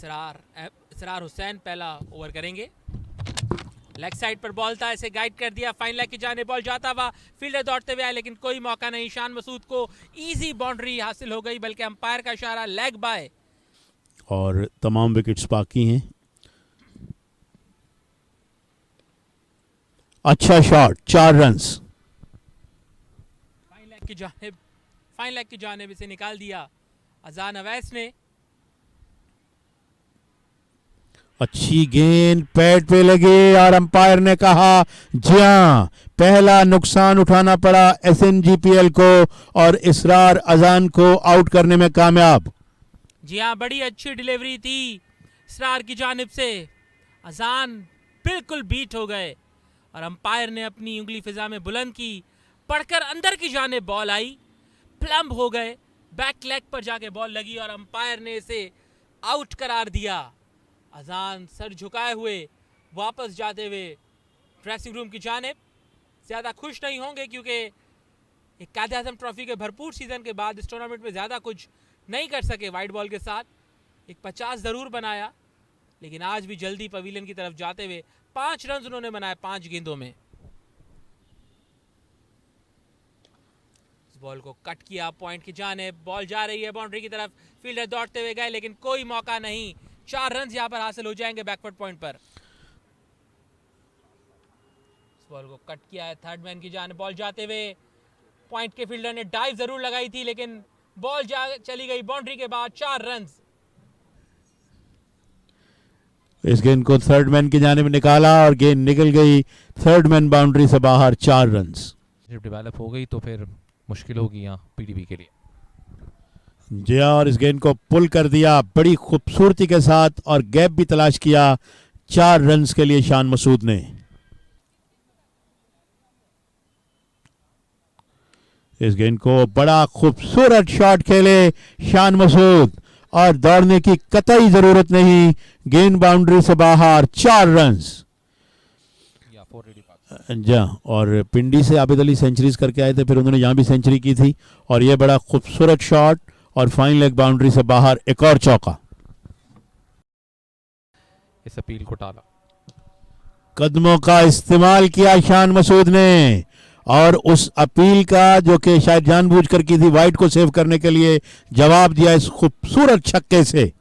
इसरार हुसैन पहला ओवर करेंगे। Leg side पर बॉल था, इसे गाइड कर दिया, फाइन लेग की जाने बॉल जाता हुआ, फील्डर दौड़ते हुए आए लेकिन कोई मौका नहीं। शान मसूद को इजी बाउंड्री हासिल हो गई, बल्कि अंपायर का इशारा लेग बाय। और तमाम विकेट्स बाकी हैं। अच्छा शॉट, 4 रन्स। फाइन लेग की जानिब इसे निकाल दिया अजान अवैस ने। अच्छी गेंद पैड पे लगी और अंपायर ने कहा जी हां, पहला नुकसान उठाना पड़ा SNGPL को और इसरार अजान को आउट करने में कामयाब। जी हाँ, बड़ी अच्छी डिलीवरी थी इसरार की जानिब से। अजान बिल्कुल बीट हो गए और अंपायर ने अपनी उंगली फिजा में बुलंद की, पड़कर अंदर की जानिब बॉल आई, प्लम्ब हो गए, बैक लेग पर जाके बॉल लगी और अंपायर ने इसे आउट करार दिया। अजान सर झुकाए हुए वापस जाते हुए ड्रेसिंग रूम की जानिब। ज़्यादा खुश नहीं होंगे क्योंकि एक कायदे आज़म ट्रॉफी के भरपूर सीजन के बाद इस टूर्नामेंट में ज़्यादा कुछ नहीं कर सके वाइट बॉल के साथ। एक 50 ज़रूर बनाया, लेकिन आज भी जल्दी पवेलियन की तरफ जाते हुए 5 रन उन्होंने बनाए 5 गेंदों में। बॉल को कट किया पॉइंट की जानिब, बॉल जा रही है बाउंड्री की तरफ, फील्डर दौड़ते हुए गए लेकिन कोई मौका नहीं। 4 रन यहां पर हासिल हो जाएंगे बैकवर्ड पॉइंट पर। बॉल को कट किया है थर्ड मैन की जानिब, बॉल जाते हुए पॉइंट के फील्डर ने डाइव जरूर लगाई थी लेकिन बॉल चली गई बाउंड्री के बाद। 4 रन। इस गेंद को थर्ड मैन की जानिब निकाला और गेंद निकल गई थर्ड मैन बाउंड्री से बाहर। 4 रन। जब डेवलप हो गई तो फिर मुश्किल होगी यहाँ PDB के लिए। जी हाँ, और इस गेंद को पुल कर दिया बड़ी खूबसूरती के साथ और गैप भी तलाश किया 4 रन के लिए शान मसूद ने। इस गेंद को बड़ा खूबसूरत शॉट खेले शान मसूद और दौड़ने की कतई जरूरत नहीं, गेंद बाउंड्री से बाहर। 4 रन। जा और पिंडी से आबिद अली सेंचुरीज करके आए थे, फिर उन्होंने यहाँ भी सेंचुरी की थी और ये बड़ा खूबसूरत शॉट और फाइन लेग बाउंड्री से बाहर एक और चौका। इस अपील को टाला, कदमों का इस्तेमाल किया शान मसूद ने और उस अपील का जो कि शायद जानबूझकर की थी वाइट को सेव करने के लिए, जवाब दिया इस खूबसूरत छक्के से।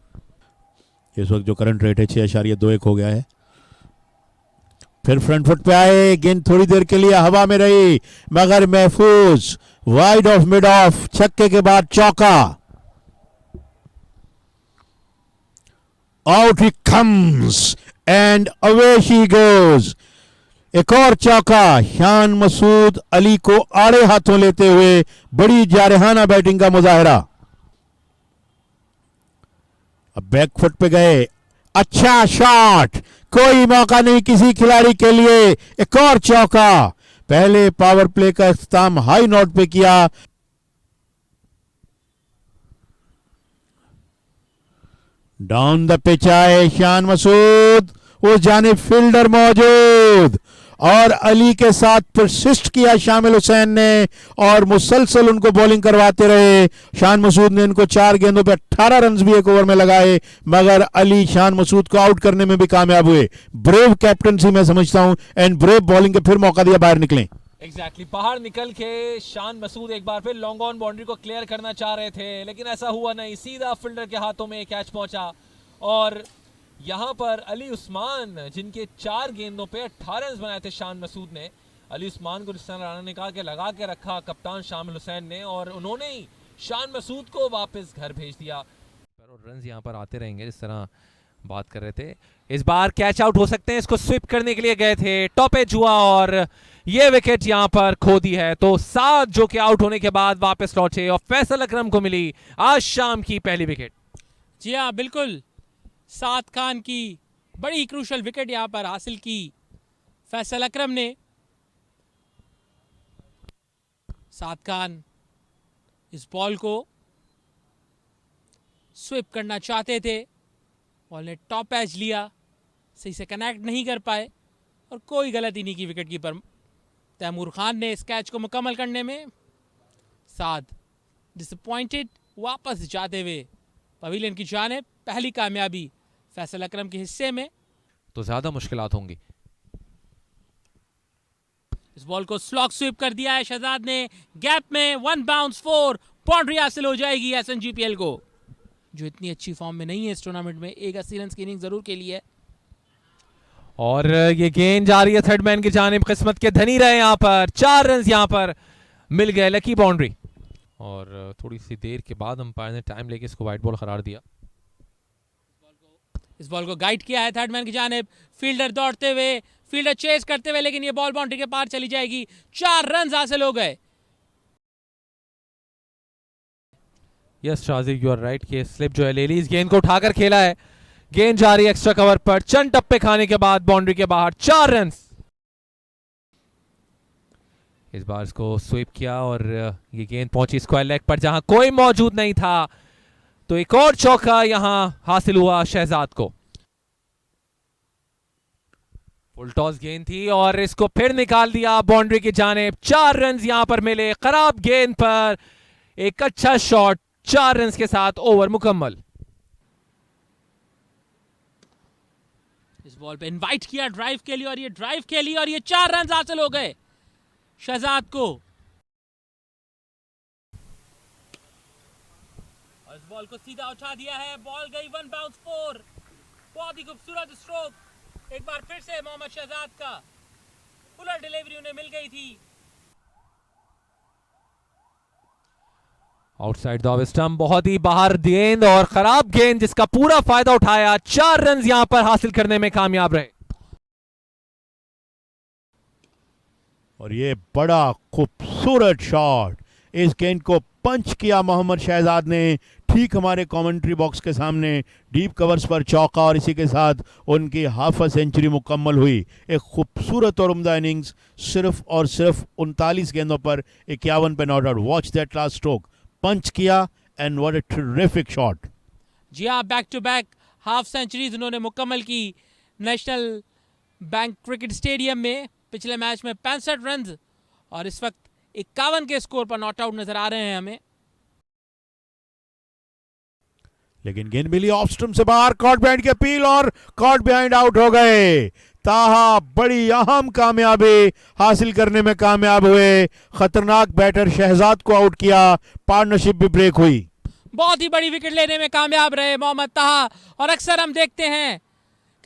इस वक्त जो करंट रेट है 6.21 हो गया है। फिर फ्रंट फुट पे आए, गेंद थोड़ी देर के लिए हवा में रही मगर महफूज, वाइड ऑफ मिड ऑफ, छक्के के बाद चौका। Out he comes and away she goes. एक और चौका, शान मसूद अली को आड़े हाथों लेते हुए बड़ी जारहाना बैटिंग का मुजाहरा। अब बैक फुट पे गए, अच्छा शॉट, कोई मौका नहीं किसी खिलाड़ी के लिए। एक और चौका, पहले पावर प्ले का इख्तिताम हाई नोट पे किया। डाउन द पिच आए शान मसूद, उस जानिब फील्डर मौजूद और अली के साथ परसिस्ट किया शामिल हुसैन ने और मुसलसल उनको बॉलिंग करवाते रहे। शान मसूद ने इनको 4 गेंदों पे 18 रन भी एक ओवर में लगाए मगर अली शान मसूद को आउट करने में भी कामयाब हुए। ब्रेव कैप्टनसी मैं समझता हूं एंड ब्रेव बॉलिंग के फिर मौका दिया बाहर निकले। एग्जैक्टली बाहर निकल के शान मसूद एक बार फिर लॉन्ग ऑन बाउंड्री को क्लियर करना चाह रहे थे लेकिन ऐसा हुआ नहीं, सीधा फील्डर के हाथों में कैच पहुंचा और यहाँ पर अली उस्मान जिनके 4 गेंदों पे 18 रन बनाए थे शान मसूद ने, अली उस्मान को जिस तरह राना निकाल के लगा के रखा कप्तान शामिल हुसैन ने और उन्होंने ही शान मसूद को वापस घर भेज दिया। और रन यहाँ पर आते रहेंगे जिस तरह बात कर रहे थे। इस बार कैच आउट हो सकते हैं, इसको स्विप करने के लिए गए थे, टॉप एज हुआ और ये विकेट यहाँ पर खो दी है। तो 7 जो कि आउट होने के बाद वापस लौटे और फैसल अकरम को मिली आज शाम की पहली विकेट। जी हाँ बिल्कुल, साद खान की बड़ी क्रूशल विकेट यहां पर हासिल की फैसल अकरम ने। साद खान इस बॉल को स्विप करना चाहते थे, बॉल ने टॉप एज लिया, सही से कनेक्ट नहीं कर पाए और कोई गलती नहीं की विकेट कीपर तैमूर खान ने इस कैच को मुकम्मल करने में। साद डिसअपॉइंटेड वापस जाते हुए पवेलियन की जानिब, पहली कामयाबी फैसल अकरम के हिस्से में। तो ज्यादा मुश्किलात होंगी। इस बॉल को स्लॉग स्वीप कर दिया है शहजाद ने, गैप में 1 बाउंस 4, बाउंड्री हासिल हो जाएगी एसएनजीपीएल को, जो इतनी अच्छी फॉर्म में नहीं है इस टूर्नामेंट में। एक 80 रन की इनिंग जरूर खेली है। और ये गेंद जा रही है थर्ड मैन की जानिब, किस्मत के धनी रहे यहाँ पर, 4 रन यहाँ पर मिल गए, लकी बाउंड्री। और थोड़ी सी देर के बाद अंपायर ने टाइम लेके इसको वाइट बॉल करार दिया। इस बॉल को गाइड किया है थर्ड मैन की जानिब, फील्डर दौड़ते हुए, फील्डर चेस करते हुए, लेकिन ये बॉल बाउंड्री के पार चली जाएगी। 4 रन हासिल हो गए। Yes Shaji, you are right कि स्लिप जो है ले ली, इस गेंद को उठाकर खेला है, गेंद जा रही है एक्स्ट्रा कवर पर, चंद टप्पे खाने के बाद बाउंड्री के बाहर, 4 रन। इस बार इसको स्वीप किया और ये गेंद पहुंची स्क्वायर लेग पर जहां कोई मौजूद नहीं था, तो एक और चौका यहां हासिल हुआ शहजाद को। फुल टॉस गेंद थी और इसको फिर निकाल दिया बाउंड्री की जानिब, 4 रन यहां पर मिले, खराब गेंद पर एक अच्छा शॉट, 4 रन के साथ ओवर मुकम्मल। इस बॉल पे इनवाइट किया ड्राइव के लिए और ये ड्राइव खेली और ये 4 रन हासिल हो गए शहजाद को। और इस बॉल को सीधा उठा दिया है, बॉल गई 1 बाउंस 4, बहुत ही खूबसूरत स्ट्रोक। एक बार फिर से मोहम्मद शहजाद का फुलर डिलीवरी उन्हें मिल गई थी। आउटसाइड द ऑफ स्टंप, बहुत ही बाहर गेंद और खराब गेंद जिसका पूरा फायदा उठाया, 4 रन यहां पर हासिल करने में कामयाब रहे। और ये बड़ा खूबसूरत शॉट, इस गेंद को पंच किया मोहम्मद शहजाद ने, ठीक हमारे कमेंट्री बॉक्स के सामने डीप कवर्स पर चौका, और इसी के साथ उनकी हाफ सेंचुरी मुकम्मल हुई। एक खूबसूरत और उम्दा इनिंग्स, सिर्फ और सिर्फ 39 गेंदों पर 51 पे not out. Watch that last stroke, punch किया and what a terrific shot. जी हाँ, back to back half centuries उन्होंने मुकम्मल की नेशनल बैंक क्रिकेट स्टेडियम में। पिछले मैच में 65 रन और इस वक्त 51 के स्कोर पर नॉट आउट नजर आ रहे हैं हमें। लेकिन गेंद मिली ऑफ स्टंप से बाहर, कॉट बिहाइंड की अपील और कॉट बिहाइंड आउट हो गए। ताहा बड़ी अहम कामयाबी हासिल करने में कामयाब हुए, खतरनाक बैटर शहजाद को आउट किया, पार्टनरशिप भी ब्रेक हुई। बहुत ही बड़ी विकेट लेने में कामयाब रहे मोहम्मद ताहा, और अक्सर हम देखते हैं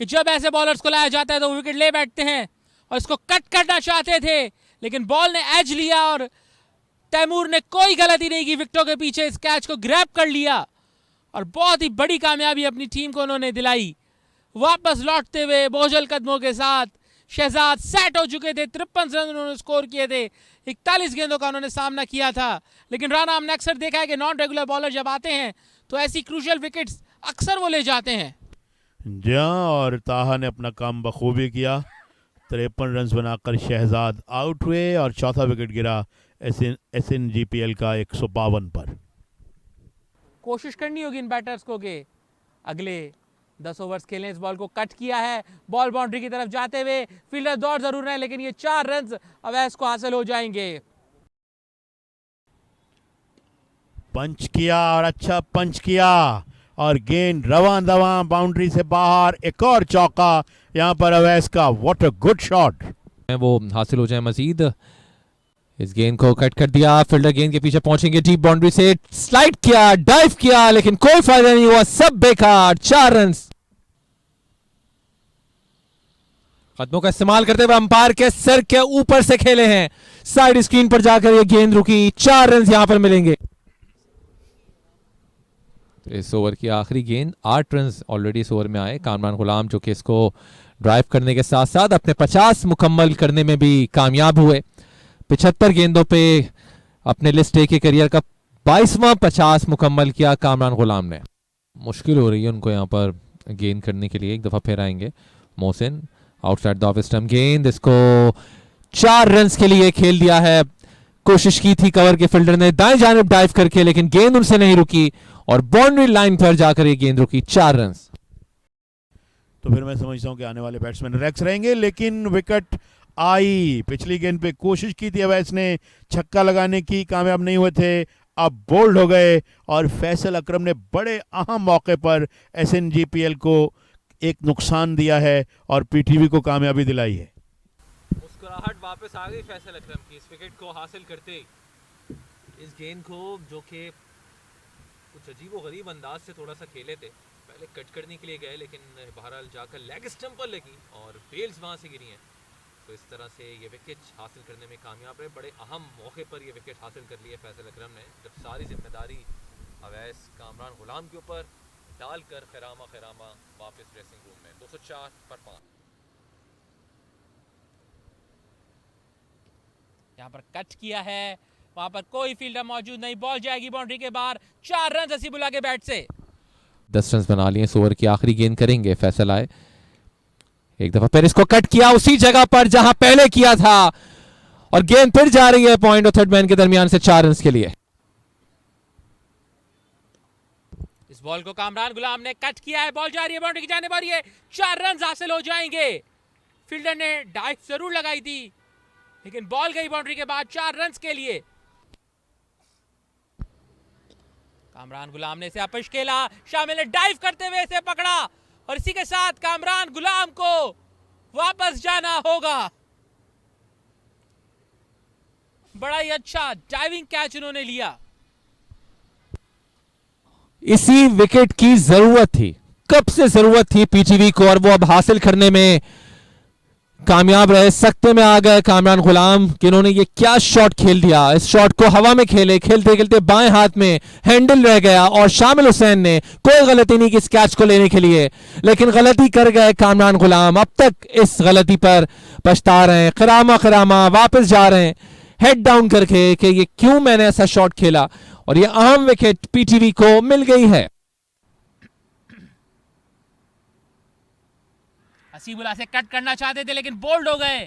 कि जब ऐसे बॉलर्स को लाया जाता है तो वो विकेट ले बैठते हैं, और इसको कट करना चाहते थे लेकिन बॉल ने एज लिया और तैमूर ने कोई गलती नहीं की, विकेटों के पीछे इस कैच को ग्रैब कर लिया और बहुत ही बड़ी कामयाबी अपनी टीम को उन्होंने दिलाई। वापस लौटते हुए बोझल कदमों के साथ शहजाद सेट हो चुके थे, 53 रन उन्होंने स्कोर किए थे, 41 गेंदों का उन्होंने सामना किया था। लेकिन राना, हमने अक्सर देखा है कि नॉन रेगुलर बॉलर जब आते हैं तो ऐसी क्रूशियल विकेट्स अक्सर वो ले जाते हैं। जी हाँ, और ताहा ने अपना काम बखूबी किया, 53 रन बनाकर शहजाद आउट हुए और चौथा विकेट गिरा एसएनजीपीएल का 152 पर। कोशिश करनी होगी इन बैटर्स को कि अगले 10 ओवर्स खेलें। इस बॉल को कट किया है, बॉल बाउंड्री की तरफ जाते हुए, फील्डर दौड़ जरूर रहे लेकिन ये 4 रन अवैस को हासिल हो जाएंगे। पंच किया और अच्छा पंच किया और गेंद रवां दवां बाउंड्री से बाहर, एक और चौका यहां पर अवैस का। व्हाट अ गुड शॉट, वो हासिल हो जाए मजीद। इस गेंद को कट कर दिया, फील्डर गेंद के पीछे पहुंचेंगे, डीप बाउंड्री से स्लाइड किया, डाइव किया, लेकिन कोई फायदा नहीं हुआ, सब बेकार, 4 रन। कदमों का इस्तेमाल करते हुए अंपायर के सर के ऊपर से खेले हैं, साइड स्क्रीन पर जाकर ये गेंद रुकी, 4 रन यहां पर मिलेंगे। इस ओवर की आखिरी गेंद, 8 रन ऑलरेडी इस ओवर में आए। कामरान गुलाम जो कि इसको ड्राइव करने के साथ साथ अपने 50 मुकम्मल करने में भी कामयाब हुए। 75 गेंदों पे अपने लिस्ट ए के करियर का 22वां 50 मुकम्मल किया कामरान गुलाम ने। मुश्किल हो रही है उनको यहाँ पर गेंद करने के लिए। एक दफा फिर आएंगे Mohsin, outside the off stump गेंद, इसको 4 रन के लिए खेल दिया है। कोशिश की थी कवर के फील्डर ने दाएं जानिब डाइव करके, लेकिन गेंद उनसे नहीं रुकी और बाउंड्री लाइन पर जाकर ये गेंद रुकी, 4 रन। तो फिर मैं समझता हूं कि आने वाले बैट्समैन रिलैक्स रहेंगे, लेकिन विकेट आई। पिछली गेंद पे कोशिश की थी अवैस ने छक्का लगाने की, कामयाब नहीं हुए थे, अब बोल्ड हो गए और फैसल अकरम ने बड़े अहम मौके पर एसएनजीपीएल को एक नुकसान दिया है और पीटीवी को कामयाबी दिलाई है। मुस्कुराहट वापस आ गई फैसल अकरम की इस विकेट को हासिल करते ही। इस गेंद को जो कि कुछ अजीब व गरीब अंदाज से थोड़ा सा खेले थे, पहले कट करने के लिए गए लेकिन बहरहाल जाकर लेग स्टंप पर लगी और बेल्स वहां से गिरी हैं। तो इस तरह से ये विकेट हासिल करने में कामयाब रहे। बड़े अहम मौके पर ये विकेट हासिल कर लिया फैसल अकरम ने, जब सारी जिम्मेदारी अवैस कामरान गुलाम के ऊपर डालकर खैरामा वापस ड्रेसिंग रूम में। 204 पर 5। यहाँ पर कट किया है, वहां पर कोई फील्डर मौजूद नहीं, बॉल जाएगी बाउंड्री के बाहर। 4 रन हसीबुल्लाह के बैट से। 10 रन बना लिए। इस ओवर की आखिरी गेंद करेंगे फैसल आए। एक दफा फिर इसको कट किया उसी जगह पर जहां पहले किया था और गेंद फिर जा रही है पॉइंट और थर्ड मैन के दरमियान से 4 रन के लिए। इस बॉल को कामरान गुलाम ने कट किया है, बॉल जा रही है बाउंड्री की जाने वाली है। 4 रन हासिल हो जाएंगे। फील्डर ने डाइव जरूर लगाई थी लेकिन बॉल गई बाउंड्री के बाद 4 रन के लिए। कामरान गुलाम ने इसे अपिश खेला, शामिल ने डाइव करते हुए इसे पकड़ा और इसी के साथ कामरान गुलाम को वापस जाना होगा। बड़ा ही अच्छा डाइविंग कैच उन्होंने लिया। इसी विकेट की जरूरत थी, कब से जरूरत थी पीटीवी को और वो अब हासिल करने में कामयाब रहे। सख्ते में आ गए कामरान गुलाम कि इन्होंने ये क्या शॉट खेल दिया। इस शॉट को हवा में खेले, खेलते खेलते बाएं हाथ में हैंडल रह गया और शामिल हुसैन ने कोई गलती नहीं की इस कैच को लेने के लिए, लेकिन गलती कर गए कामरान गुलाम। अब तक इस गलती पर पछता रहे हैं। खरामा वापस जा रहे हैं हेड डाउन करके कि ये क्यों मैंने ऐसा शॉट खेला, और ये अहम विकेट पीटीवी को मिल गई है। हसीबुल्लाह से कट करना चाहते थे लेकिन बोल्ड हो गए।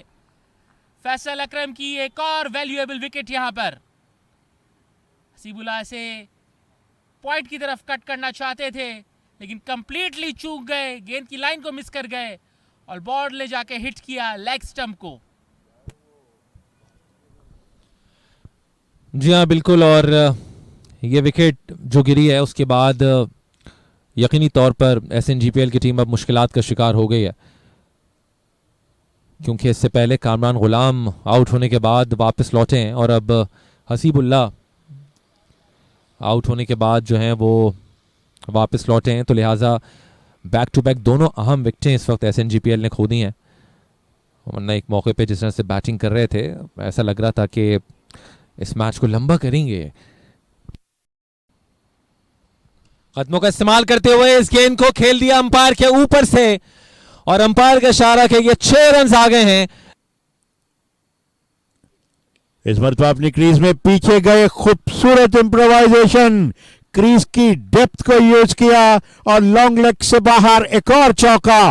फैसल अकरम की एक और वैल्यूएबल विकेट यहां पर। हसीबुल्लाह से पॉइंट की तरफ कट करना चाहते थे लेकिन कंप्लीटली चूक गए, गेंद की लाइन को मिस कर गए और बॉल ले जाके हिट किया लेग स्टंप को। जी हाँ बिल्कुल, और ये विकेट जो गिरी है उसके बाद यकीनी तौर पर SNGPL की टीम अब मुश्किलात का शिकार हो गई है, क्योंकि इससे पहले कामरान गुलाम आउट होने के बाद वापस लौटे हैं और अब हसीबुल्लाह आउट होने के बाद जो हैं वो वापस लौटे हैं। तो लिहाजा बैक टू बैक दोनों अहम विकेटें इस वक्त SNGPL ने खो दी हैं। वरना एक मौके पे जिस तरह से बैटिंग कर रहे थे ऐसा लग रहा था कि इस मैच को लंबा करेंगे। कदमों का इस्तेमाल करते हुए इस गेंद को खेल दिया अंपायर के ऊपर से और अंपायर का इशारा के ये 6 रन आ गए हैं। इस मरतबा अपनी क्रीज में पीछे गए, खूबसूरत इंप्रोवाइजेशन, क्रीज की डेप्थ को यूज किया और लॉन्ग लेग से बाहर एक और चौका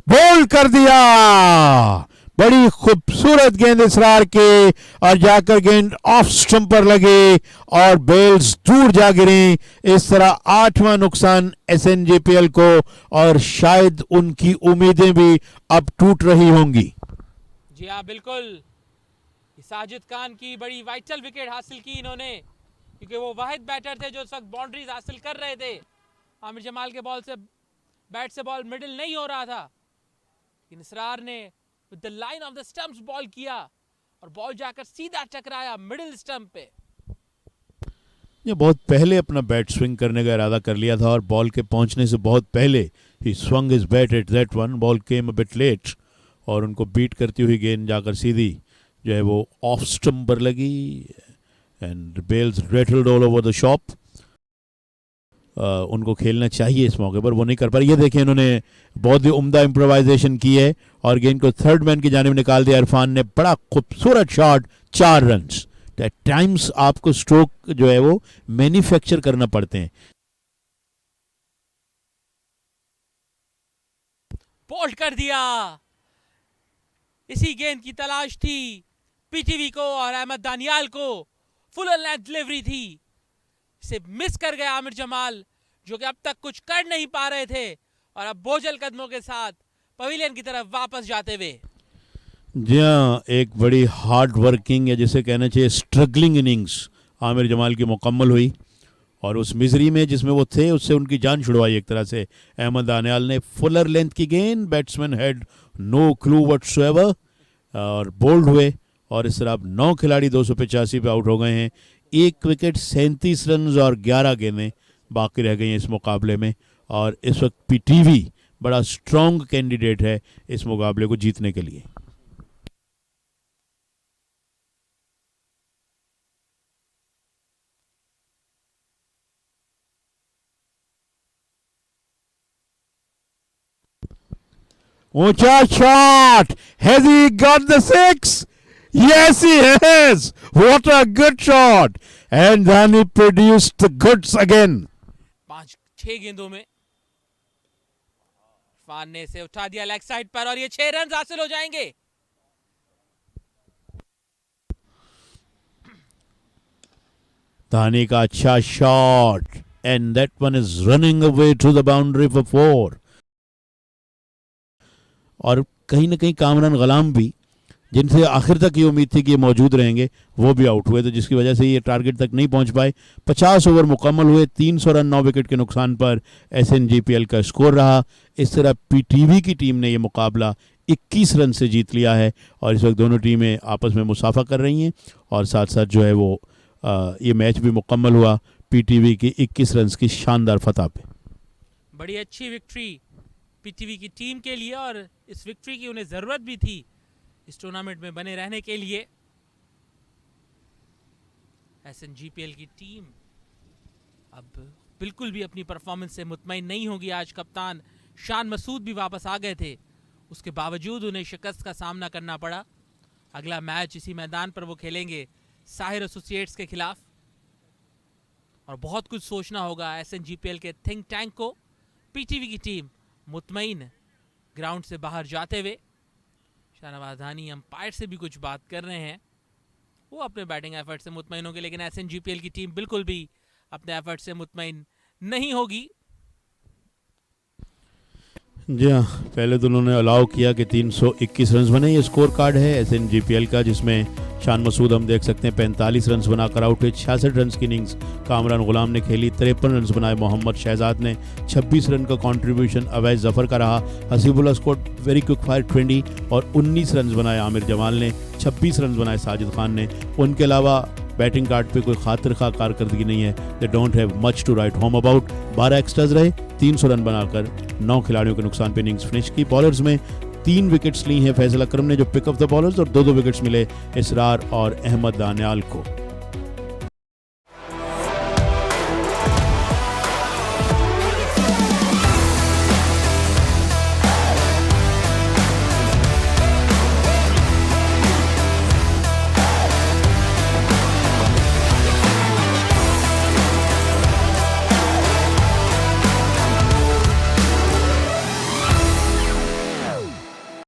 बोल्ड कर दिया। बड़ी खूबसूरत गेंद इसरार के और जाकर गेंद ऑफ स्टंप पर लगी और बेल्स दूर जा गिरी। इस तरह 8वां नुकसान SNGPL को और शायद उनकी उम्मीदें भी अब टूट रही होंगी। जी हाँ बिल्कुल, साजिद खान की बड़ी वाइटल विकेट हासिल की इन्होंने, क्योंकि वो वाहिद बैटर थे जो इस वक्त बाउंड्रीज हासिल कर रहे थे। आमिर जमाल के बॉल से बैट से बॉल मिडिल नहीं हो रहा था, लेकिन इसरार ने with the line of the stumps ball किया और बॉल जाकर सीधा टकराया मिडिल स्टंप पे। ये बहुत पहले अपना बैट स्विंग करने का इरादा कर लिया था और बॉल के पहुंचने से बहुत पहले ही swung his bat at that one. Ball came a bit late और उनको बीट करती हुई गेंद जाकर सीधी जो है वो ऑफ स्टंप पर लगी and bails rattled all over the shop. उनको खेलना चाहिए इस मौके पर, वो नहीं कर पा रहे। ये देखिए इन्होंने बहुत ही उम्दा इम्प्रोवाइजेशन की है और गेंद को थर्ड मैन की जानिब निकाल दिया। इरफान ने बड़ा खूबसूरत शॉट, 4 रन। एट टाइम्स आपको स्ट्रोक जो है वो मैन्युफैक्चर करना पड़ते हैं। बोल्ड कर दिया। इसी गेंद की तलाश थी पीटीवी को और अहमद दानियाल को। फुल लेंथ डिलीवरी थी, इसे मिस कर गए आमिर जमाल जो कि अब तक कुछ कर नहीं पा रहे थे और अब बोझल कदमों के साथ पवेलियन की तरफ वापस जाते हुए। जी हाँ, एक बड़ी हार्ड वर्किंग या जिसे कहना चाहिए स्ट्रगलिंग इनिंग्स आमिर जमाल की मुकम्मल हुई और उस मिजरी में जिसमें वो थे उससे उनकी जान छुड़वाई एक तरह से अहमद दानियाल ने। फुलर लेंथ की गेंद, batsman had no clue whatsoever और बोल्ड हुए और इस तरह अब 9 खिलाड़ी 285 पे आउट हो गए हैं। 1 विकेट 37 रन और 11 गेंदें बाकी रह गई हैं इस मुकाबले में और इस वक्त पीटीवी बड़ा स्ट्रॉन्ग कैंडिडेट है इस मुकाबले को जीतने के लिए। ऊंचा shot, has he got the 6? Yes, he has. What a good shot. And then he produced the goods again. 5-6 गेंदों में इरफान ने इसे उठा दिया लेग साइड पर और ये 6 रन हासिल हो जाएंगे। धानी का अच्छा shot and that one is running away to the boundary for 4. और कहीं ना कहीं कामरान गुलाम भी, जिनसे आखिर तक ये उम्मीद थी कि ये मौजूद रहेंगे, वो भी आउट हुए, तो जिसकी वजह से ये टारगेट तक नहीं पहुंच पाए। 50 ओवर मुकम्मल हुए, 300 रन 9 विकेट के नुकसान पर SNGPL का स्कोर रहा। इस तरह पीटीवी की टीम ने ये मुकाबला 21 रन से जीत लिया है और इस वक्त दोनों टीमें आपस में मुसाफा कर रही हैं और साथ साथ जो है वो ये मैच भी मुकम्मल हुआ पीटीवी की 21 रन की शानदार फतह पे। बड़ी अच्छी विक्ट्री पीटीवी की टीम के लिए और इस विक्ट्री की उन्हें जरूरत भी थी इस टूर्नामेंट में बने रहने के लिए। SNGPL की टीम अब बिल्कुल भी अपनी परफॉर्मेंस से मुतमईन नहीं होगी। आज कप्तान शान मसूद भी वापस आ गए थे, उसके बावजूद उन्हें शिकस्त का सामना करना पड़ा। अगला मैच इसी मैदान पर वो खेलेंगे साहिर एसोसिएट्स के खिलाफ और बहुत कुछ सोचना होगा SNGPL के थिंक टैंक को। पीटीवी की टीम मुतमईन ग्राउंड से बाहर जाते हुए, शाहनवाज धानी अंपायर से भी कुछ बात कर रहे हैं, वो अपने बैटिंग एफर्ट से मुतमईन होंगे, लेकिन SNGPL की टीम बिल्कुल भी अपने एफर्ट से मुतमईन नहीं होगी। जी हाँ, पहले तो उन्होंने अलाउ किया कि 321 रन बने। ये स्कोर कार्ड है SNGPL का, जिसमें शान मसूद हम देख सकते हैं 45 रन बनाकर आउट हुए। 66 रन की इनिंग्स कामरान गुलाम ने खेली, 53 रन बनाए मोहम्मद शहजाद ने, 26 रन का कंट्रीब्यूशन अवैस जफर का रहा। Hasibullah score very quick fire 20 और 19 रन बनाए आमिर जमाल ने, 26 रन बनाए साजिद खान ने। उनके अलावा बैटिंग कार्ड पे कोई खातिर खा कारकर्दगी नहीं है। They don't have much to write home about. 12 extras रहे, 300 रन बनाकर 9 खिलाड़ियों के नुकसान पे इनिंग्स फिनिश की। बॉलर्स में 3 विकेट्स ली हैं फैसल अकरम ने जो पिक ऑफ द बॉलर्स, और 2-2 विकेट्स मिले इसरार और अहमद दानियाल को।